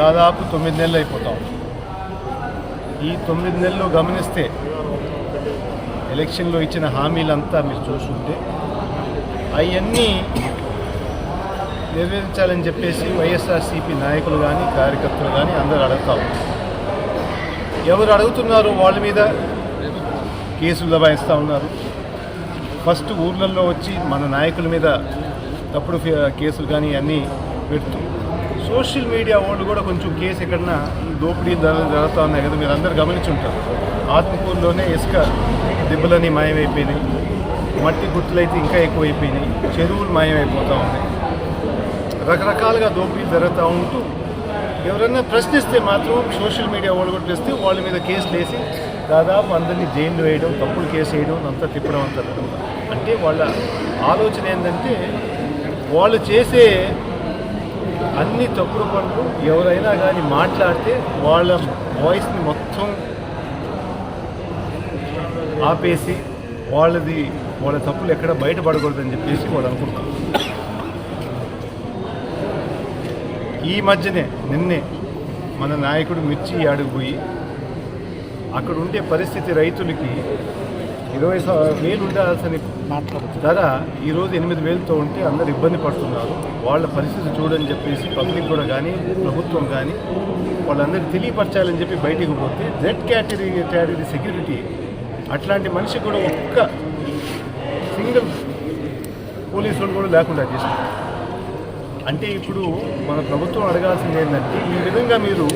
దాదాపు 9 నెలలు అయిపోతాం. ఈ 9 నెలలు గమనిస్తే ఎలక్షన్లో ఇచ్చిన హామీలంతా మీరు చూస్తుంటే అవన్నీ నెరవేర్చాలని చెప్పేసి వైఎస్ఆర్సీపీ నాయకులు కానీ కార్యకర్తలు కానీ అందరూ అడుగుతారు. ఎవరు అడుగుతున్నారో వాళ్ళ మీద కేసులు దబాయిస్తూ ఉన్నారు. ఫస్ట్ ఊర్లలో వచ్చి మన నాయకుల మీద తప్పుడు కేసులు కానీ అన్నీ పెడుతూ సోషల్ మీడియా వాళ్ళు కూడా కొంచెం కేసు ఎక్కడన్నా ఈ దోపిడీ జరుగుతూ ఉన్నాయి కదా, మీరు అందరూ గమనించుంటారు. ఆత్మకూరులోనే ఇసుక దిబ్బలన్నీ మాయమైపోయినాయి, మట్టి గుర్తులైతే ఇంకా ఎక్కువైపోయినాయి, చెరువులు మాయమైపోతూ ఉన్నాయి. రకరకాలుగా దోపిడీ జరుగుతూ ఉంటూ ఎవరైనా ప్రశ్నిస్తే మాత్రం సోషల్ మీడియా వాళ్ళు కూడా ప్రశ్నిస్తే వాళ్ళ మీద కేసులు వేసి దాదాపు అందరినీ జైలు వేయడం, తప్పుడు కేసు వేయడం, అంతా తిప్పడం అంతా. అంటే వాళ్ళ ఆలోచన ఏంటంటే వాళ్ళు చేసే అన్ని తప్పుడు పనులు ఎవరైనా కానీ మాట్లాడితే వాళ్ళ వాయిస్ని మొత్తం ఆపేసి వాళ్ళ తప్పులు ఎక్కడ బయటపడకూడదని చెప్పేసి వాళ్ళు అనుకుంటారు. ఈ మధ్యనే నిన్నే మన నాయకుడు మిర్చి అడుగుపోయి అక్కడ ఉండే పరిస్థితి రైతులకి 20,000 ఉండాల్సిన ధర ఈరోజు 8,000తో ఉంటే అందరు ఇబ్బంది పడుతున్నారు. వాళ్ళ పరిస్థితి చూడని చెప్పేసి పబ్లిక్ కూడా కానీ ప్రభుత్వం కానీ వాళ్ళందరికీ తెలియపరచాలని చెప్పి బయటికి పోతే జెడ్ కేటగిరీ సెక్యూరిటీ అట్లాంటి మనిషి కూడా ఒక్క సింగిల్ పోలీసులు కూడా లేకుండా చేశారు. అంటే ఇప్పుడు మన ప్రభుత్వం అడగాల్సింది ఏంటంటే ఈ విధంగా మీరు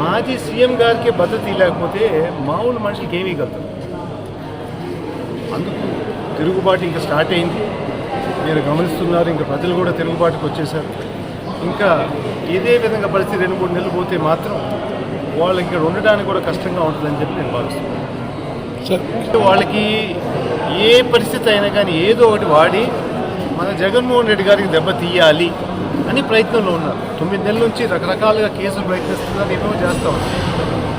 మాజీ సీఎం గారికి భద్రత లేకపోతే మామూలు మనిషికి ఏమీ కలుగుతుంది. అందుకు తిరుగుబాటు ఇంకా స్టార్ట్ అయింది, మీరు గమనిస్తున్నారు. ఇంకా ప్రజలు కూడా తిరుగుబాటుకు వచ్చేసారు. ఇంకా ఇదే విధంగా పరిస్థితి 2-3 నెలలు పోతే మాత్రం వాళ్ళు ఇక్కడ ఉండడానికి కూడా కష్టంగా ఉంటుందని చెప్పి నేను భావిస్తున్నాను. వాళ్ళకి ఏ పరిస్థితి అయినా కానీ ఏదో ఒకటి వాడి మన జగన్మోహన్ రెడ్డి గారికి దెబ్బ తీయాలి అని ప్రయత్నంలో ఉన్నారు. 9 నెలల నుంచి రకరకాలుగా కేసులు ప్రయత్నిస్తున్నారు, ఏమేమో చేస్తూ ఉన్నారు.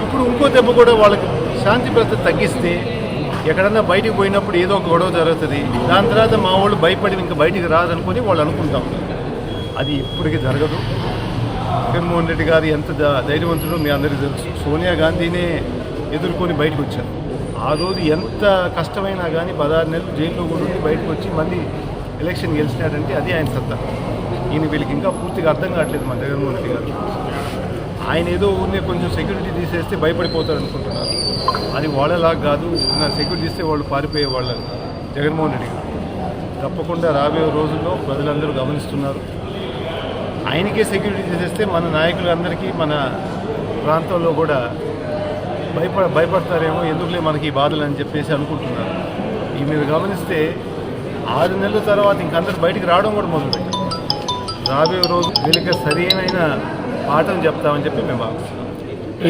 ఇప్పుడు ఇంకో దెబ్బ కూడా వాళ్ళకి శాంతి భద్రత తగ్గిస్తే ఎక్కడన్నా బయటికి పోయినప్పుడు ఏదో ఒక గొడవ జరుగుతుంది. దాని తర్వాత మా వాళ్ళు భయపడి ఇంకా బయటికి రాదనుకొని వాళ్ళు అనుకుంటా ఉన్నారు. అది ఇప్పటికీ జరగదు. జగన్మోహన్ రెడ్డి గారు ఎంత ధైర్యవంతుడో మీ అందరికీ తెలుసు. సోనియా గాంధీనే ఎదుర్కొని బయటకు వచ్చారు. ఆ రోజు ఎంత కష్టమైనా కానీ 16 నెలలు జైల్లో కూడా ఉండి బయటకు వచ్చి మళ్ళీ ఎలక్షన్ గెలిచినాడంటే అది ఆయన సత్తా. ఈయన వీళ్ళకి ఇంకా పూర్తిగా అర్థం కావట్లేదు మన జగన్మోహన్ రెడ్డి గారు. ఆయన ఏదో ఊరినే కొంచెం సెక్యూరిటీ తీసేస్తే భయపడిపోతారు అనుకుంటున్నారు. అది వాళ్ళలాగా కాదు. నా సెక్యూరిటీ ఇస్తే వాళ్ళు పారిపోయే వాళ్ళు జగన్మోహన్ రెడ్డి గారు. తప్పకుండా రాబోయే రోజుల్లో ప్రజలందరూ గమనిస్తున్నారు. ఆయనకే సెక్యూరిటీ తీసేస్తే మన నాయకులందరికీ మన ప్రాంతంలో కూడా భయపడతారేమో, ఎందుకులే మనకి ఈ బాధలు అని చెప్పేసి అనుకుంటున్నారు. ఈ మీరు గమనిస్తే 6 నెలల తర్వాత ఇంకందరూ బయటికి రావడం కూడా మొదలుపెట్టారు. రాబోయే రోజు వీళ్ళకి సరైన పాఠం చెప్తామని చెప్పి మేము భావిస్తున్నాం.